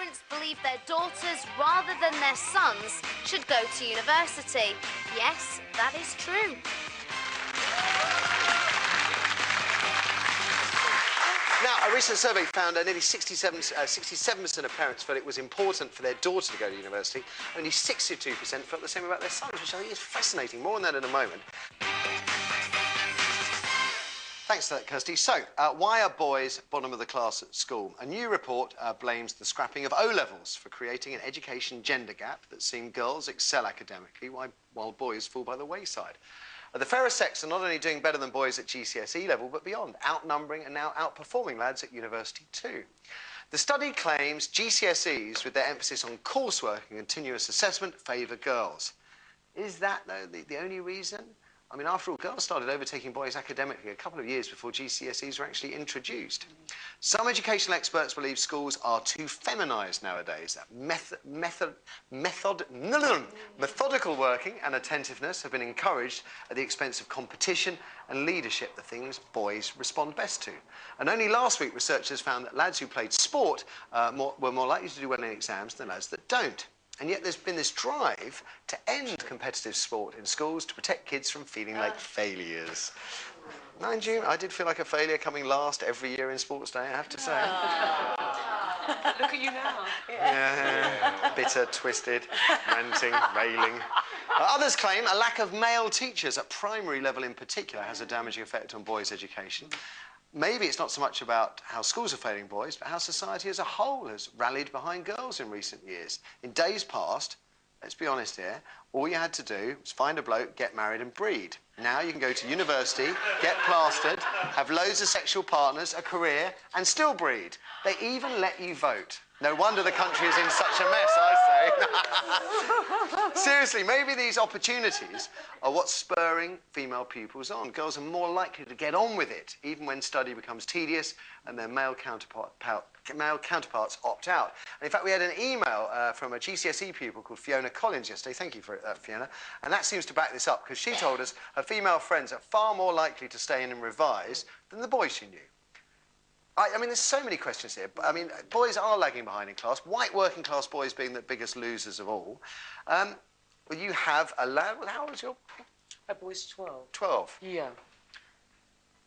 parents believe their daughters, rather than their sons, should go to university. Yes, that is true. Now, a recent survey found that nearly 67% of parents felt it was important for their daughter to go to university. Only 62% felt the same about their sons, which I think is fascinating. More on that in a moment. Thanks for that, Kirsty. So, why are boys bottom of the class at school? A new report blames the scrapping of O-levels for creating an education gender gap that's seen girls excel academically while boys fall by the wayside. The fairer sex are not only doing better than boys at GCSE level, but beyond, outnumbering and now outperforming lads at university too. The study claims GCSEs, with their emphasis on coursework and continuous assessment, favour girls. Is that, though, the only reason? I mean, after all, girls started overtaking boys academically a couple of years before GCSEs were actually introduced. Some educational experts believe schools are too feminised nowadays. That methodical working and attentiveness have been encouraged at the expense of competition and leadership, the things boys respond best to. And only last week, researchers found that lads who played sport were more likely to do well in exams than lads that don't. And yet there's been this drive to end competitive sport in schools to protect kids from feeling like failures. Mind you, I did feel like a failure coming last every year in Sports Day, I have to say. Look at you now. Yeah, bitter, twisted, ranting, railing. Others claim a lack of male teachers at primary level in particular has a damaging effect on boys' education. Maybe it's not so much about how schools are failing boys, but how society as a whole has rallied behind girls in recent years. In days past, let's be honest here, all you had to do was find a bloke, get married and breed. Now you can go to university, get plastered, have loads of sexual partners, a career, and still breed. They even let you vote. No wonder the country is in such a mess, I say. Seriously, maybe these opportunities are what's spurring female pupils on. Girls are more likely to get on with it, even when study becomes tedious and their male counterparts opt out. And in fact, we had an email from a GCSE pupil called Fiona Collins yesterday. Thank you for that, Fiona. And that seems to back this up, because she told us her female friends are far more likely to stay in and revise than the boys she knew. I mean, there's so many questions here. I mean, boys are lagging behind in class, white working class boys being the biggest losers of all. Well, you have a lad. How old is your... My boy's 12. 12? Yeah.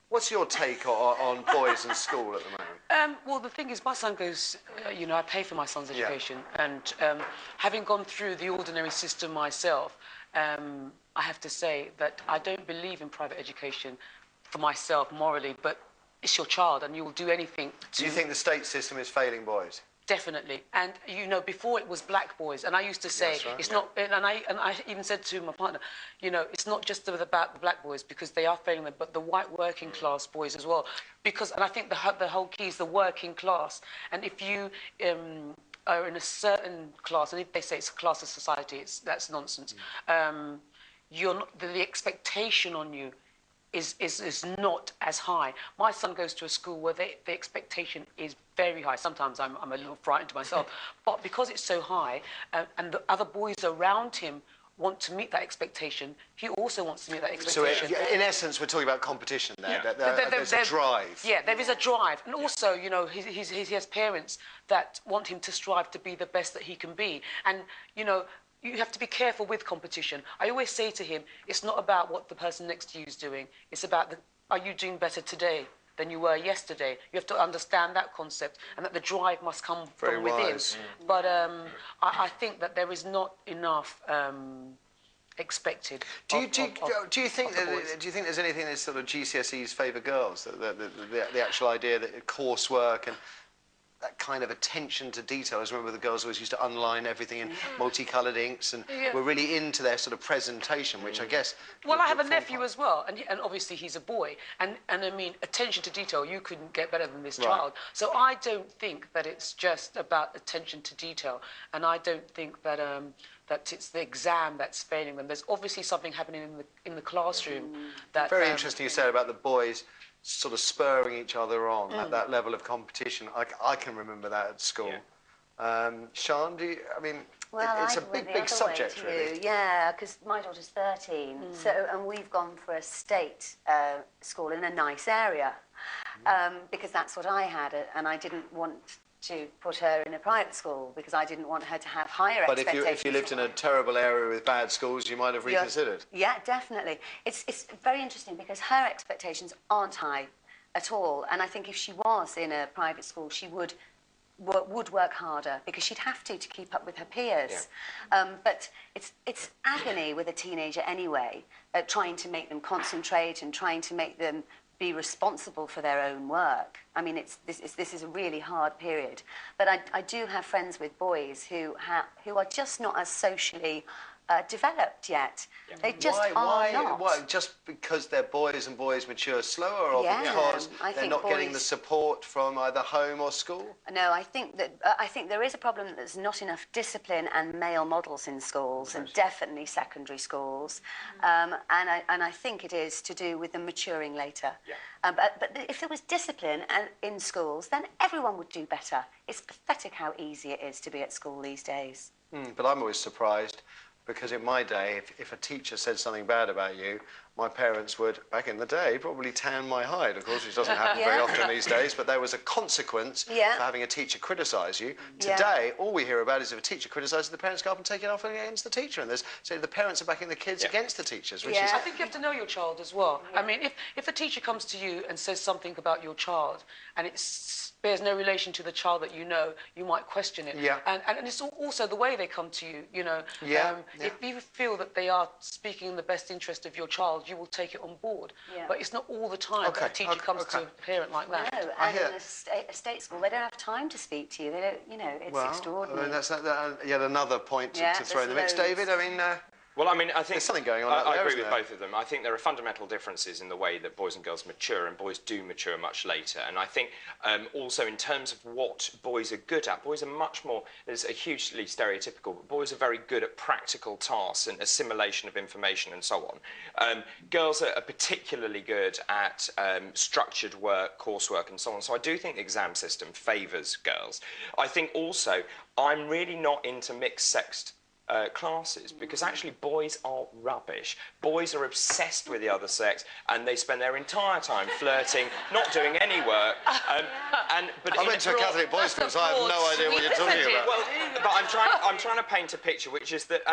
What's your take on boys in school at the moment? Well, the thing is, my son goes, you know, I pay for my son's education. Yeah. And having gone through the ordinary system myself, I have to say that I don't believe in private education for myself morally, but it's your child and you will do anything to... Do you think the state system is failing boys? Definitely. And, you know, before it was black boys, and I used to say, right, it's not... And I even said to my partner, you know, it's not just about the black boys, because they are failing them, but the white working class boys as well. Because, and I think the whole key is the working class. And if you are in a certain class, and if they say it's a class of society, that's nonsense. You're not, the expectation on you is not as high. My son goes to a school where the expectation is very high. Sometimes I'm a little frightened myself, but because it's so high, and the other boys around him want to meet that expectation, he also wants to meet that expectation. So, in essence, we're talking about competition there. Yeah. There's a drive. Yeah, there is a drive. And also, you know, he has parents that want him to strive to be the best that he can be. And, you know, you have to be careful with competition. I always say to him, it's not about what the person next to you is doing. It's about, are you doing better today than you were yesterday? You have to understand that concept, and that the drive must come from within. But I think that there is not enough expected. Do you think there's anything that sort of GCSEs favour girls? The actual idea that coursework and that kind of attention to detail. I remember the girls always used to underline everything in multicoloured inks, and were really into their sort of presentation, which I guess... Well, I have a nephew as well, and obviously he's a boy, and I mean, attention to detail, you couldn't get better than this child. So I don't think that it's just about attention to detail, and I don't think that that it's the exam that's failing them. There's obviously something happening in the classroom that... Very interesting you said about the boys sort of spurring each other on at that level of competition. I can remember that at school. Sian, do you, I mean, well, it's a big subject, really. Yeah, because my daughter's 13, and we've gone for a state school in a nice area, because that's what I had, and I didn't want to put her in a private school because I didn't want her to have higher But expectations. if you lived in a terrible area with bad schools, you might have reconsidered. Yeah, definitely. It's very interesting because her expectations aren't high at all. And I think if she was in a private school, she would work harder because she'd have to keep up with her peers. Yeah. But it's agony with a teenager anyway, trying to make them concentrate and trying to make them be responsible for their own work. I mean, this is a really hard period. But I do have friends with boys who are just not as socially developed yet. Yeah. They just are not. Why? Just because they're boys and boys mature slower, or because they're not getting the support from either home or school? No, I think there is a problem that there's not enough discipline and male models in schools, and definitely secondary schools. And I think it is to do with them maturing later. Yeah. But if there was discipline in schools, then everyone would do better. It's pathetic how easy it is to be at school these days. But I'm always surprised. Because in my day, if a teacher said something bad about you, my parents would, back in the day, probably tan my hide, of course, which doesn't happen very often these days, but there was a consequence for having a teacher criticise you. Today, all we hear about is if a teacher criticises, the parents go up and take it off against the teacher, and so the parents are backing the kids against the teachers, which is... I think you have to know your child as well. I mean, if a teacher comes to you and says something about your child, and it bears no relation to the child that you know, you might question it. Yeah. And it's also the way they come to you, you know. If you feel that they are speaking in the best interest of your child, you will take it on board. Yeah. But it's not all the time that a teacher comes to a parent like that. No, and in a state school, they don't have time to speak to you. They don't, you know, it's extraordinary. I mean, that's yet another point to throw in the mix. David, I mean... Well, I mean, I think there's something going on. I agree with both of them. I think there are fundamental differences in the way that boys and girls mature, and boys do mature much later. And I think also in terms of what boys are good at, boys are much more. There's a hugely stereotypical, but boys are very good at practical tasks and assimilation of information and so on. Girls are particularly good at structured work, coursework, and so on. So I do think the exam system favours girls. I think also I'm really not into mixed-sex classes, because actually boys are rubbish. Boys are obsessed with the other sex, and they spend their entire time flirting, not doing any work. But I went to a Catholic boys' school, so I have no idea what you're talking about. Well, but I'm trying to paint a picture, which is that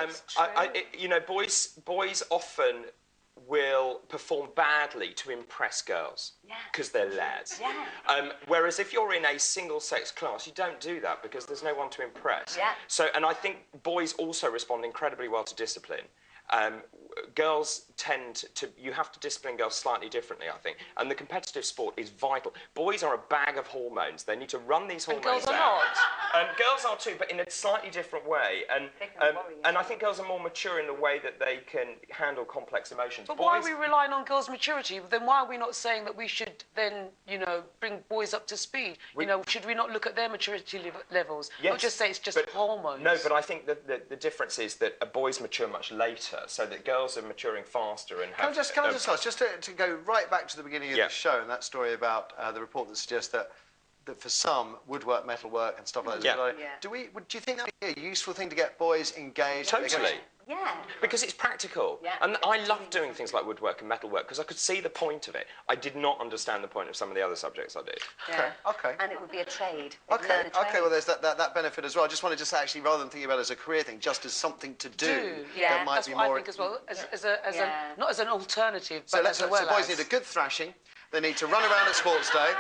you know, boys often will perform badly to impress girls because they're lads. Whereas if you're in a single-sex class, you don't do that because there's no one to impress. So, and I think boys also respond incredibly well to discipline. Girls tend to, you have to discipline girls slightly differently, I think. And the competitive sport is vital. Boys are a bag of hormones. They need to run these hormones out. And girls are not. Girls are too, but in a slightly different way. And I think girls are more mature in the way that they can handle complex emotions. But why are we relying on girls' maturity? Then why are we not saying that we should then, you know, bring boys up to speed? You know, should we not look at their maturity levels? Yes, not just say it's just hormones. No, but I think that the difference is that boys mature much later, so that girls are maturing faster and have... Can I just ask, just to go right back to the beginning of the show and that story about the report that suggests that for some, woodwork, metalwork and stuff like that, do you think that would be a useful thing to get boys engaged? Totally. Yeah. Because it's practical. And I love doing things like woodwork and metalwork because I could see the point of it. I did not understand the point of some of the other subjects I did. Okay. And it would be a trade. Okay, well, there's that benefit as well. I just wanted to actually, rather than thinking about it as a career thing, just as something to do. Yeah, that's what I think as well, not as an alternative, but as a So boys need a good thrashing. They need to run around at sports day,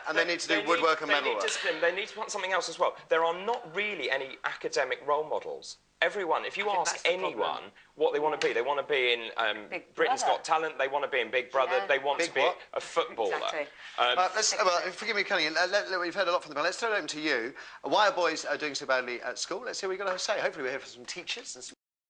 and they need to do woodwork and metalwork. They need discipline. They need to want something else as well. There are not really any academic role models. Everyone, if you ask anyone what they want to be, they want to be in Britain's Got Talent, they want to be in Big Brother, they want to be a footballer. Exactly. Forgive me, Connie, we've heard a lot from the panel. Let's throw it open to you. Why are boys doing so badly at school? Let's hear what you've got to say. Hopefully we'll hear from some teachers and some